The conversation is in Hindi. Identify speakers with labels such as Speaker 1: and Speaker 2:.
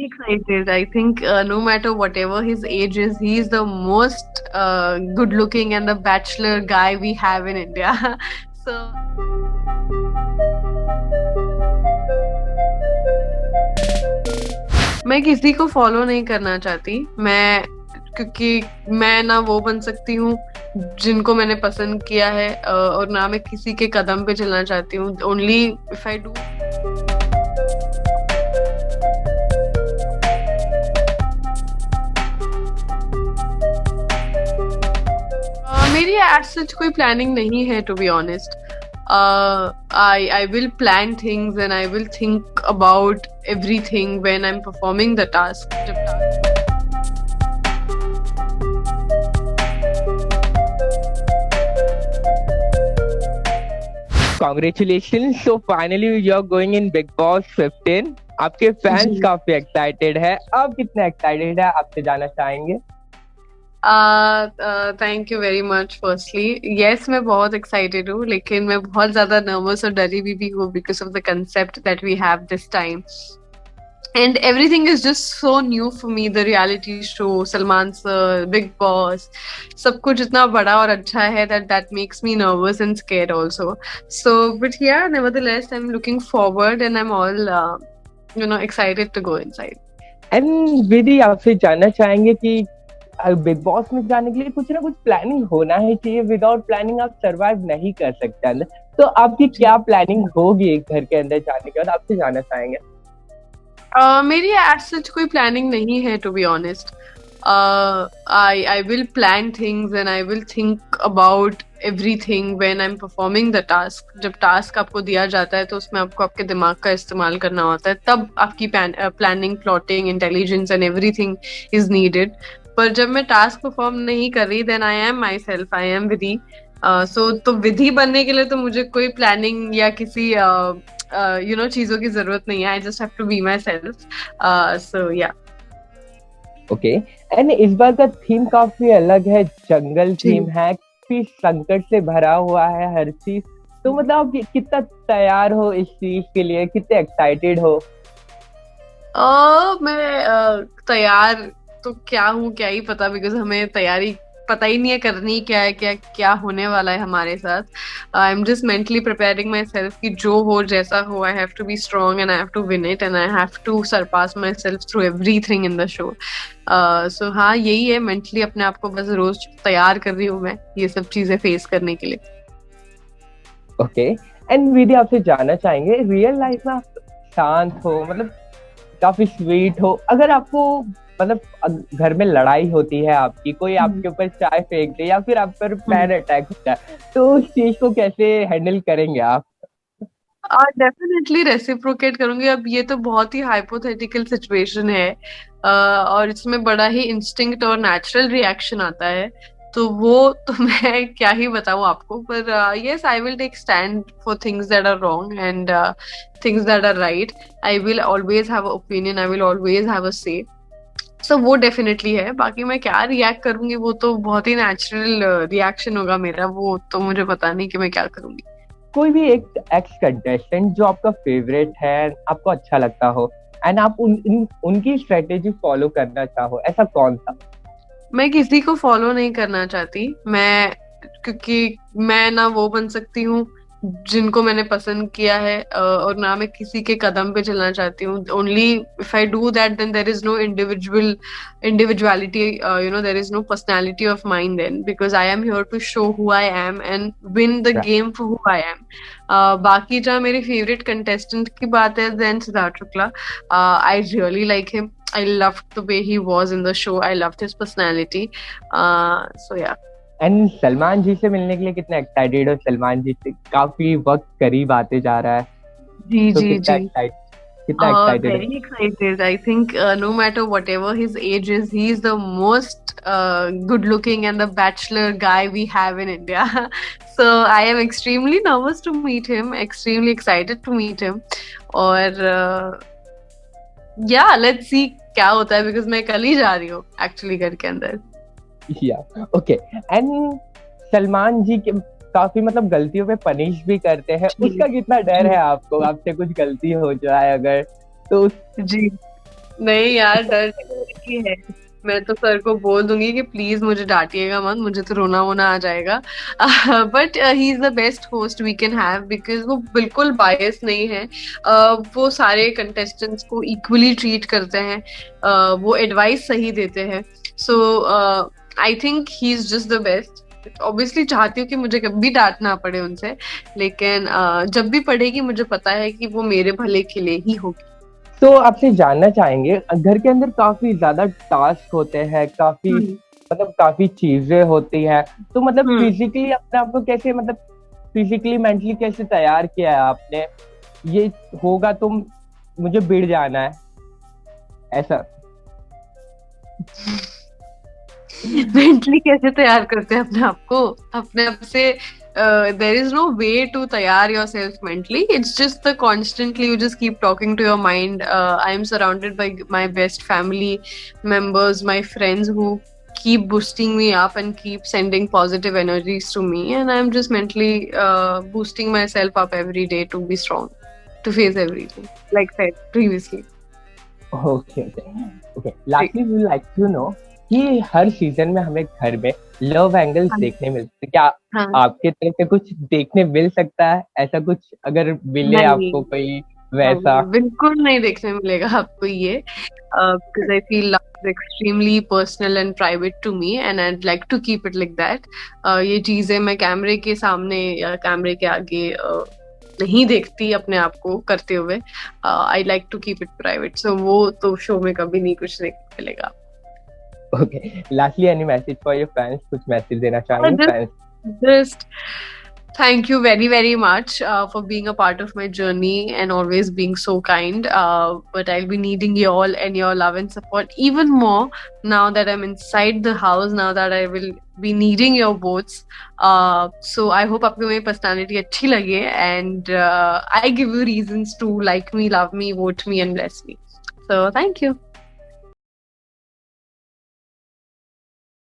Speaker 1: very excited. I think no matter whatever his age is, he is the most good looking and the bachelor guy we have in India. So मैं किसी को फॉलो नहीं करना चाहती। क्योंकि मैं ना वो बन सकती हूँ जिनको मैंने पसंद किया है, और ना मैं किसी के कदम पे चलना चाहती हूँ। Only if I do. मेरी एज सच कोई प्लानिंग नहीं है, to be honest. I will plan things and I will think about everything when I'm performing the task.
Speaker 2: Congratulations! So finally you're going in Big Boss 15. आपके फैंस काफी एक्साइटेड है। अब कितने एक्साइटेड है आपसे जानना चाहेंगे।
Speaker 1: Thank you very much firstly. Yes, मैं बहुत एक्साइटेड हूँ, लेकिन मैं बहुत ज्यादा नर्वस और डरी भी हूँ because of the concept that we have this time. And everything is just so new for me. The reality show, Salman sir, Big Boss, सब कुछ इतना बड़ा और अच्छा है that makes me nervous and scared also. So, but yeah, nevertheless, I'm looking forward and I'm all excited to go inside.
Speaker 2: And Vidhi आपसे जानना चाहेंगे कि बिग बॉस में जाने के लिए कुछ ना कुछ प्लानिंग होना ही चाहिए। विदाउट प्लानिंग आप सरवाइव नहीं कर सकते अंदर। तो आपकी क्या प्लानिंग होगी एक घर के अंदर जाने के बाद, आपसे जानना चाहेंगे।
Speaker 1: मेरी एज सच कोई प्लानिंग नहीं है, to be honest. I will plan things and I will think about everything when I'm performing the task. जब टास्क आपको दिया जाता है तो उसमें आपको आपके दिमाग का इस्तेमाल करना होता है, तब आपकी planning, plotting, intelligence and everything is needed. पर जब मैं टास्क परफॉर्म नहीं कर रही, then I am myself, I am Vidhi. तो विधि बनने के लिए तो मुझे कोई प्लानिंग या किसी चीजों की जरूरत नहीं है। I just have to be myself. So yeah.
Speaker 2: Okay, and इस बार का थीम काफी अलग है, जंगल थीम है, काफी संकट से भरा हुआ है हर चीज। तो मतलब आप कितना तैयार हो इस चीज के लिए, कितने एक्साइटेड हो?
Speaker 1: मैं तैयार तो क्या हूँ, क्या ही पता, बिकॉज हमें तैयारी पता ही नहीं है करनी क्या है, क्या होने वाला है हमारे साथ। I am just mentally preparing myself कि जो हो जैसा हो, I have to be strong and I have to win it and I have to surpass myself through everything in the show. So हाँ, यही है, मेंटली अपने आप को बस रोज तैयार कर रही हूँ मैं ये सब चीजें फेस करने के लिए।
Speaker 2: ओके, एंड विधि आपसे जानना चाहेंगे, रियल लाइफ में आप शांत हो, मतलब काफी स्वीट हो, अगर आपको मतलब घर में लड़ाई होती है आपकी, कोई आपके ऊपर चाय फेंक दे या फिर आप पर पैर अटैक होता है, तो उस चीज को कैसे हैंडल करेंगे आप?
Speaker 1: डेफिनेटली रेसिप्रोकेट करूंगी। अब ये तो बहुत ही हाइपोथेटिकल सिचुएशन है, और इसमें बड़ा ही इंस्टिंक्ट और नेचुरल रिएक्शन आता है, तो वो तो मैं क्या ही बताऊं आपको। पर yes, I will take stand for things that are wrong and things that are right. I will always have a opinion, I will always have a say. So वो डेफिनेटली है। बाकी मैं क्या रिएक्ट करूंगी वो तो बहुत ही नेचुरल रिएक्शन होगा मेरा, वो तो मुझे पता नहीं कि मैं क्या करूंगी।
Speaker 2: कोई भी एक एक्स कंटेस्टेंट जो आपका फेवरेट है, आपको अच्छा लगता हो एंड आप उनकी स्ट्रेटेजी फॉलो करना चाहो, ऐसा कौन था?
Speaker 1: मैं किसी को फॉलो नहीं करना चाहती। क्योंकि मैं ना वो बन सकती हूँ जिनको मैंने पसंद किया है, और ना मैं किसी के कदम पे चलना चाहती हूँ। Only if I do that, then there is no individuality, there is no personality of mind then, because I am here to show who I am and win the game for who I am. बाकी जहाँ मेरी फेवरेट कंटेस्टेंट की बात है, then Siddharth Shukla. I really like him. I loved the way he was in the show. I loved his personality. So yeah.
Speaker 2: And Salman ji से मिलने के लिए कितना एक्साइटेड हो? सलमान जी से काफी वक्त करीब आते जा रहा है,
Speaker 1: जी
Speaker 2: तो
Speaker 1: जी
Speaker 2: कितना
Speaker 1: जी
Speaker 2: एक्साइटेड है?
Speaker 1: Very excited. I think no matter whatever his age is, he is the most good looking and the bachelor guy we have in India. So I am extremely nervous to meet him, extremely excited to meet him. और yeah, let's see क्या होता है, बिकॉज मैं कल ही जा रही हूँ एक्चुअली घर के अंदर।
Speaker 2: या ओके, एंड सलमान जी के काफी मतलब गलतियों पे पनिश भी करते हैं, उसका कितना डर है आपको? आपसे कुछ गलती हो जाए अगर तो
Speaker 1: जी नहीं यार, डर ही है। मैं तो सर को बोल दूंगी कि प्लीज मुझे डांटिएगा मत, मुझे तो रोना वोना आ जाएगा। But he is the best host we can have, because वो बिल्कुल बायस नहीं है। वो सारे कंटेस्टेंट्स को इक्वली ट्रीट करते हैं। वो एडवाइस सही देते हैं। So I think he is just the best. Obviously चाहती हूँ कि मुझे कभी डांट ना पड़े उनसे, लेकिन जब भी पड़ेगी मुझे पता है कि वो मेरे भले के लिए ही होगी।
Speaker 2: तो आपसे जानना चाहेंगे, घर के अंदर काफी ज्यादा टास्क होते हैं, काफी
Speaker 1: हम्म।
Speaker 2: मतलब काफी चीजें होती हैं, तो मतलब
Speaker 1: हम्म।
Speaker 2: फिजिकली अपने आप को कैसे, मतलब फिजिकली मेंटली कैसे तैयार किया है आपने, ये होगा तो मुझे भिड़ जाना है ऐसा?
Speaker 1: मेंटली कैसे तैयार करते हैं अपने आप को? अपने आप से there is no way to तैयार yourself mentally. It's just the constantly you just keep talking to your mind. I am surrounded by my best family members, my friends who keep boosting me up and keep sending positive energies to me, and I'm just mentally boosting myself up every day to be strong, to face everything, like said previously.
Speaker 2: Okay okay okay, lastly we like to know कि हर सीजन में हमें घर में लव एंगल्स
Speaker 1: हाँ।
Speaker 2: देखने मिलते हैं क्या?
Speaker 1: हाँ।
Speaker 2: आपके तरफ से कुछ देखने मिल सकता है ऐसा कुछ, अगर मिले
Speaker 1: नहीं,
Speaker 2: आपको कोई वैसा?
Speaker 1: नहीं, बिल्कुल नहीं देखने मिलेगा आपको ये, because I feel love is extremely personal and private to me, and I'd like to keep it like that. ये चीजें मैं कैमरे के सामने या कैमरे के आगे नहीं देखती अपने आप को करते हुए। I like to keep it private, so वो तो शो में कभी नहीं कुछ देखने मिलेगा।
Speaker 2: Okay, lastly any message for your fans, कुछ मैसेज देना चाहेंगे fans?
Speaker 1: Just thank you very, very much for being a part of my journey and always being so kind. But I'll be needing you all and your love and support even more now that I'm inside the house, now that I will be needing your votes. So I hope आपको मेरी personality अच्छी लगे, and I give you reasons to like me, love me, vote me and bless me. So thank you.